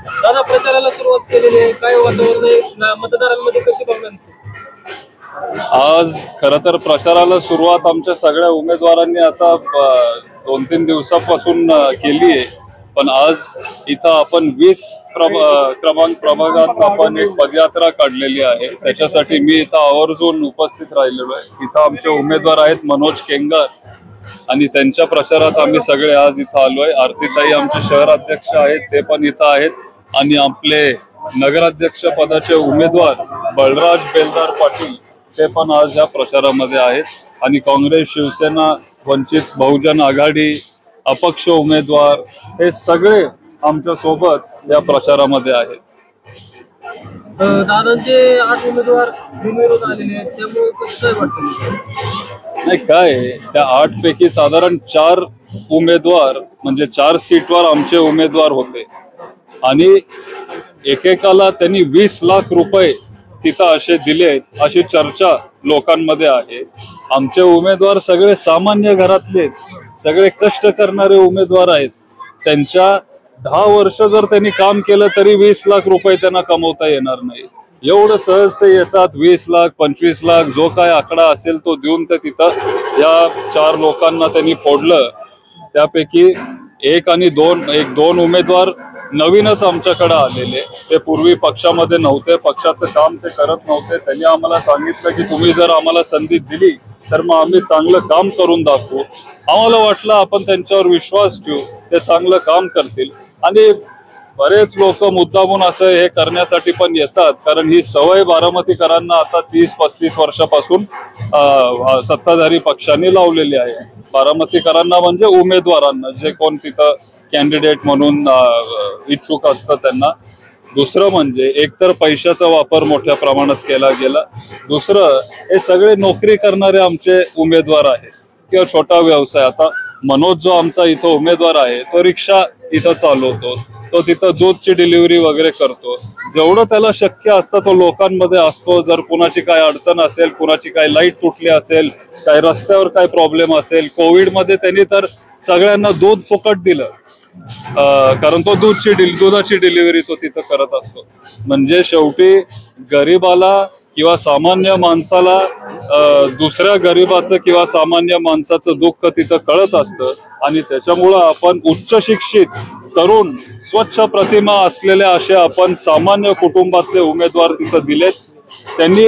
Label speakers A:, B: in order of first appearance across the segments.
A: दादा प्रचाराला सुरुवात केलेली आहे, काय वातावरण आहे, मतदारांमध्ये कशी भावना दिसते?
B: आज खरं तर प्रचाराला सुरुवात आमच्या सगळ्या उमेदवारांनी आता 2-3 दिवसापासून केली आहे, पण आज इथं आपण 20 क्रमांक प्रभागात आपण एक पदयात्रा काढलेली आहे. त्याच्यासाठी मी इथं आवर्जून उपस्थित राहिलेलो आहे. इथं आमचे उमेदवार आहेत मनोज केंगार आणि त्यांच्या प्रचारात आम्ही सगळे आज इथं आलोय. आरतीताई आमचे शहर अध्यक्ष आहेत, ते पण इथं आहेत आणि आपले नगराध्यक्ष पदाचे उमेदवार बळराज बेलदार पाटील ते पण आज या प्रचारामध्ये आहेत आणि काँग्रेस, शिवसेना, वंचित बहुजन आघाडी, अपक्ष उमेदवार हे सगळे आमच्या सोबत या प्रचारामध्ये आहेत.
A: दादांचे 8 उमेदवार बिनविरोध आलेले आहेत, त्यामुळे कसं काय वाटतं?
B: नाही काय, त्या 8 पैकी साधारण 4 उमेदवार म्हणजे 4 सीटवर आमचे उमेदवार होते आणि एकेकाला त्यांनी 20 लाख रुपये तिथं असे दिले, अशी चर्चा लोकांमध्ये आहे. आमचे उमेदवार सगळे सामान्य घरातले, सगळे कष्ट करणारे उमेदवार आहेत. त्यांच्या 10 वर्ष जर त्यांनी काम केलं तरी 20 लाख रुपये त्यांना कमवता येणार नाही. एवढं सहज ते येतात. 20 लाख 25 लाख जो काय आकडा असेल तो देऊन ते तिथं या 4 लोकांना त्यांनी फोडलं. त्यापैकी एक आणि दोन उमेदवार नवीनच आमच्याकडे आलेले, ते पूर्वी पक्षामध्ये नव्हते, पक्षाचं काम ते करत नव्हते. त्यांनी आम्हाला सांगितलं की तुम्ही जर आम्हाला संधी दिली तर मग आम्ही चांगलं काम करून दाखवू. आम्हाला वाटलं आपण त्यांच्यावर विश्वास ठेवू, ते चांगलं काम करतील. आणि बरेच लोक मुद्दामून असं हे करण्यासाठी पण येतात, कारण ही सवय बारामतीकरांना आता 30-35 वर्षापासून सत्ताधारी पक्षांनी लावलेली आहे. बारामतीकरांना म्हणजे उमेदवारांना, जे कोण तिथं कॅन्डिडेट म्हणून इच्छुक असतं त्यांना. दुसरं म्हणजे एकतर पैशाचा वापर मोठ्या प्रमाणात केला गेला. दुसरं, हे सगळे नोकरी करणारे आमचे उमेदवार आहेत किंवा छोटा व्यवसाय. आता मनोज जो आमचा इथं उमेदवार आहे तो रिक्षा इथं चालवतो, तो तिथं दूधची डिलिव्हरी वगैरे करतो. जेवढं त्याला शक्य असतं तो लोकांमध्ये असतो. जर कुणाची काय अडचण असेल, कुणाची काय लाईट तुटली असेल, काय रस्त्यावर काय प्रॉब्लेम असेल, कोविडमध्ये त्यांनी तर सगळ्यांना दूध फुकट दिलं, कारण तो दुधाची डिलिव्हरी तो तिथं करत असतो. म्हणजे शेवटी गरिबाला किंवा सामान्य माणसाला दुसऱ्या गरिबाचं किंवा सामान्य माणसाचं दुःख तिथं कळत असतं. आणि त्याच्यामुळं आपण उच्च शिक्षित, तरुण, स्वच्छ प्रतिमा असलेले असे आपण सामान्य कुटुंबातले उमेदवार तिथं दिलेत. त्यांनी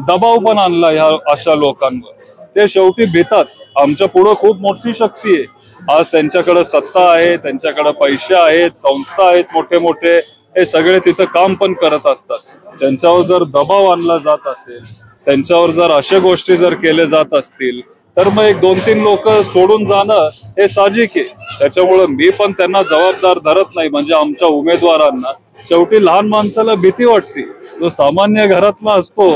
B: दबाव पण आणला ह्या अशा लोकांवर. ते शेवटी भीतात. आमच्या पुढं खूप मोठी शक्ती आहे. आज त्यांच्याकडे सत्ता आहे, त्यांच्याकडे पैसे आहेत, संस्था आहेत मोठे मोठे, हे सगळे तिथं काम पण करत असतात. त्यांच्यावर जर दबाव आणला जात असेल, त्यांच्यावर जर अशा गोष्टी जर केले जात असतील तर मग 1-2-3 लोक सोडून जाणं हे साहजिक आहे. त्याच्यामुळं मी पण त्यांना जबाबदार धरत नाही. म्हणजे आमच्या उमेदवारांना शेवटी लहान माणसाला भीती वाटते. जो सामान्य घरातला असतो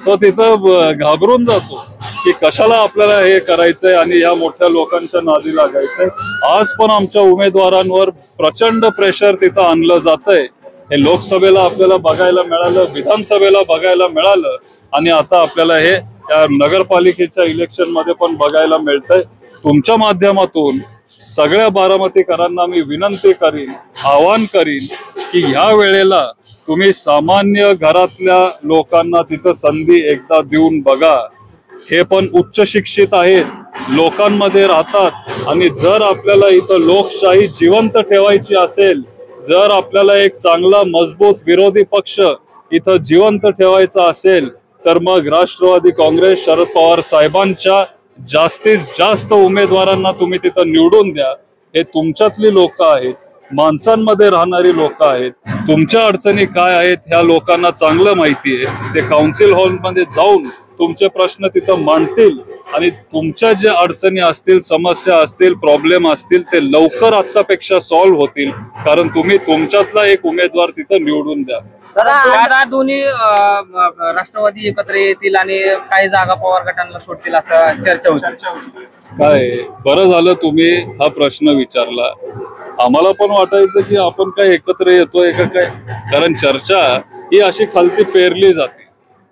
B: तो तिथं घाबरून जातो की कशाला आपल्याला हे करायचंय आणि या मोठ्या लोकांच्या नादी लागायचंय. आज पण आमच्या उमेदवारांवर प्रचंड प्रेशर तिथं आणलं जातंय. हे लोकसभेला आपल्याला बघायला मिळालं, विधानसभेला बघायला मिळालं आणि आता आपल्याला हे त्या नगरपालिकेच्या इलेक्शन मध्ये पण बघायला मिळतंय. तुमच्या माध्यमातून सगळ्या बारामतीकरांना मी विनंती करीन, आवाहन करीन की ह्या वेळेला तुम्ही सामान्य घरातल्या लोकांना तिथं संधी एकदा देऊन बघा. हे पण उच्च शिक्षित आहेत, लोकांमध्ये राहतात आणि जर आपल्याला इथं लोकशाही जिवंत ठेवायची असेल, जर आपल्याला एक चांगला मजबूत विरोधी पक्ष इथं जिवंत ठेवायचा असेल तर मग राष्ट्रवादी काँग्रेस, शरद पवार साहेबांच्या जास्तीत जास्त उमेदवारांना तुम्ही तिथं निवडून द्या. हे तुमच्यातली लोक आहेत, माणसांमध्ये राहणारी लोक आहेत. तुमच्या अडचणी काय आहेत ह्या लोकांना चांगलं माहिती आहे. ते काउन्सिल हॉलमध्ये जाऊन तुमचे प्रश्न तिथं मांडतील आणि तुमच्या ज्या अडचणी असतील, समस्या असतील, प्रॉब्लेम असतील ते लवकर आतापेक्षा सॉल्व्ह होतील, कारण तुम्ही तुमच्यातला एक उमेदवार तिथं निवडून द्या.
C: दादा दोन्ही राष्ट्रवादी एकत्र येतील आणि काही जागा पवार गटांना सोडतील असं चर्चा होती.
B: काय बरं झालं तुम्ही हा प्रश्न विचारला. आम्हाला पण वाटायचं की आपण काय एकत्र येतोय का काय, कारण चर्चा ही अशी खालती पेरली जाते.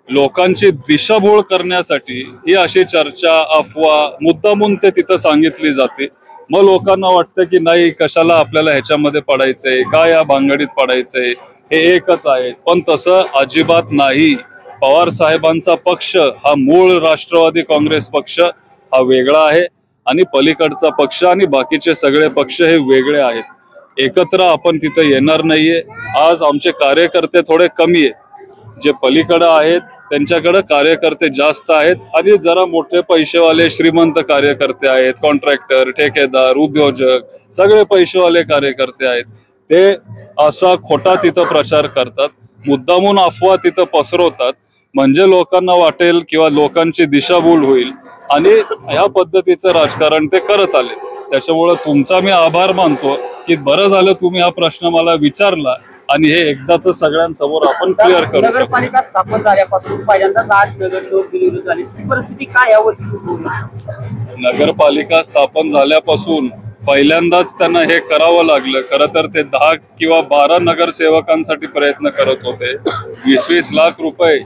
B: लोकांची दिशाभूल करण्यासाठी ही अशी चर्चा, अफवा मुद्दामून ते तिथं सांगितली जाते. मग लोकांना वाटतं की नाही, कशाला आपल्याला ह्याच्यामध्ये पडायचंय, काय या भांगडीत पडायचंय, हे एकच आहे. पण तसं अजिबात नाही. पवार साहेबांचा पक्ष हा मूळ राष्ट्रवादी काँग्रेस पक्ष हा वेगळा आहे आणि पलीकडचा पक्ष आणि बाकीचे सगळे पक्ष हे वेगळे आहेत. एकत्र आपण तिथे येणार नाहीये. आज आमचे कार्यकर्ते थोडे कमी आहेत. जे पलीकडे आहेत त्यांच्याकडे कार्यकर्ते जास्त आहेत आणि जरा मोठे पैसेवाले श्रीमंत कार्यकर्ते आहेत. कॉन्ट्रॅक्टर, ठेकेदार, उद्योजक सगळे पैसेवाले कार्यकर्ते आहेत. ते असा खोटा तिथं प्रचार करतात, मुद्दामून अफवा तिथं पसरवतात, म्हणजे लोकांना वाटेल किंवा लोकांची दिशाभूल होईल आणि ह्या पद्धतीचं राजकारण ते करत आले. त्याच्यामुळे तुमचा मी आभार मानतो की बरं झालं तुम्ही हा प्रश्न मला विचारला आणि हे एकदाच सगळ्यांसमोर आपण क्लिअर करू शकतो.
C: नगरपालिका स्थापन झाल्यापासून पहिल्यांदाच 8 नगरसेवक बिनविरोध झाले. ती परिस्थिती काय यावर्षी?
B: नगरपालिका स्थापन झाल्यापासून पहिल्यांदाच त्यांना हे करावं लागलं. खरं तर ते 10 किंवा 12 नगरसेवकांसाठी प्रयत्न करत होते. 20-20 लाख रुपये,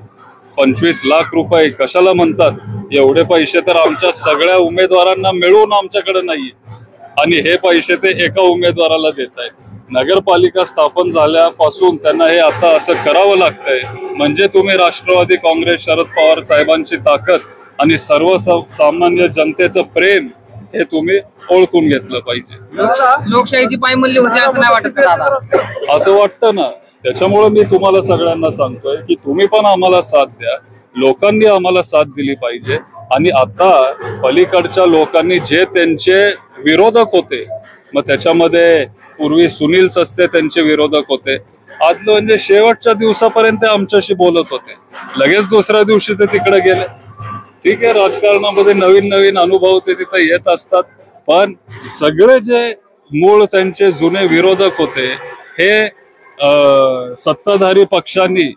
B: 25 लाख रुपये कशाला म्हणतात? एवढे पैसे तर आमच्या सगळ्या उमेदवारांना मिळून आमच्याकडे नाहीये आणि हे पैसे ते एका उमेदवाराला देत आहेत. नगरपालिका स्थापन झाल्यापासून त्यांना हे आता असं करावं लागतंय, म्हणजे तुम्ही राष्ट्रवादी काँग्रेस, शरद पवार साहेबांची ताकद आणि सर्वसामान्य जनतेचं प्रेम हे तुम्ही ओळखून घेतलं पाहिजे.
C: लोकशाहीची पायमल्ली होती असं नाही वाटत का?
B: असं वाटतं ना. त्याच्यामुळे मी तुम्हाला सगळ्यांना सांगतोय की तुम्ही पण आम्हाला साथ द्या. लोकांनी आम्हाला साथ दिली पाहिजे. आणि आता पलीकडच्या लोकांनी जे त्यांचे विरोधक होते, मग त्याच्यामध्ये पूर्वी सुनील सस्ते त्यांचे विरोधक होते, आज म्हणजे शेवटच्या दिवसापर्यंत आमच्याशी बोलत होते, लगेच दुसऱ्या दिवशी ते तिकडे गेले. ठीक आहे, राजकारणामध्ये नवीन नवीन अनुभव ते तिथे येत असतात, पण सगळे जे मूळ त्यांचे जुने विरोधक होते हे सत्ताधारी पक्षांनी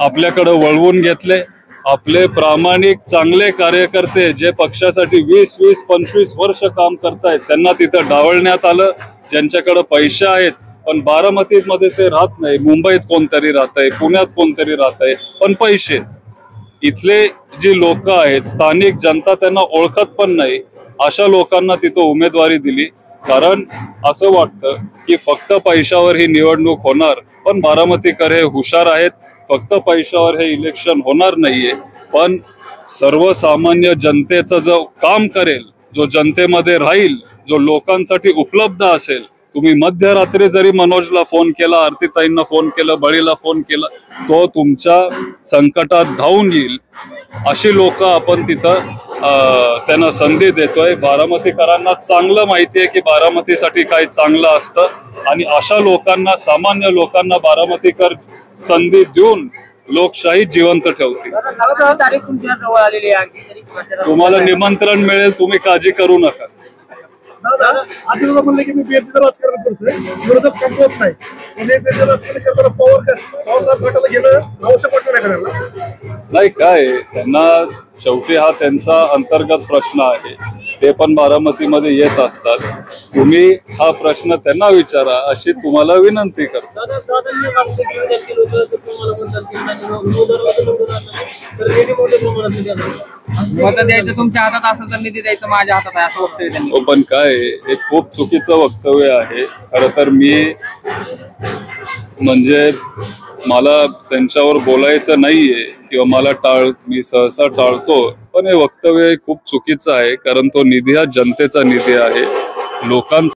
B: आपल्याकडे वळवून घेतले. आपले प्रामाणिक चांगले कार्यकर्ते जे पक्षासाठी 20-20, 25 वर्ष काम करतायत त्यांना तिथं डावलण्यात आलं. ज्यांच्याकडे पैसे आहेत पण बारामतीमध्ये ते राहत नाही, मुंबईत कोणतरी राहतंय, पुण्यात कोणतरी राहतंय, पण पैसे इथले जी लोक आहेत, स्थानिक जनता त्यांना ओळखत पण नाही, अशा लोकांना तिथं उमेदवारी दिली. कारण असं वाटतं की फक्त पैशावर ही निवडणूक होणार, पण बारामतीकर हे हुशार आहेत. फक्त पैशावर हे इलेक्शन होणार नाहीये, पण सर्वसामान्य जनतेचं जो काम करेल, जो जनतेमध्ये राहील, जो लोकांसाठी उपलब्ध असेल. तुम्ही मध्यरात्री जरी मनोजला फोन केला, आरतीताईंना फोन केला, बळीला फोन केला, तो तुमच्या संकटात धावून येईल. अशी लोक आपण तिथं त्यांना संधी देतोय. बारामतीकरांना चांगलं माहितीये की बारामतीसाठी काय चांगलं असतं आणि अशा लोकांना, सामान्य लोकांना बारामतीकर संधी देऊन लोकशाही जिवंत ठेवतील. तुम्हाला निमंत्रण मिळेल, तुम्ही काळजी करू नका.
D: आजोबा म्हणले की मी बीएडचं राजकारण करतोय, विरोधक संपवत नाही. राजकारण करताना पवारसाहेब गटाला घेणं आवश्यक वाटलं नाही करायला.
B: नाही, काय त्यांना शेवटी हा त्यांचा अंतर्गत प्रश्न आहे. ते पण बारामतीमध्ये येत असतात. तुम्ही हा प्रश्न त्यांना विचारा अशी तुम्हाला विनंती करतो.
C: मत द्यायचं तुमच्या हातात असं तर निधी द्यायचं माझ्या हातात आहे असं वक्तव्य त्यांनी.
B: पण काय हे खूप चुकीचं वक्तव्य आहे. खरं तर मी म्हणजे मला त्यांच्यावर बोलायचं नाहीये किंवा मी सहसा टाळतो, पण हे वक्तव्य खूप चुकीचं आहे. कारण तो निधी हा जनतेचा निधी आहे, लोकांचा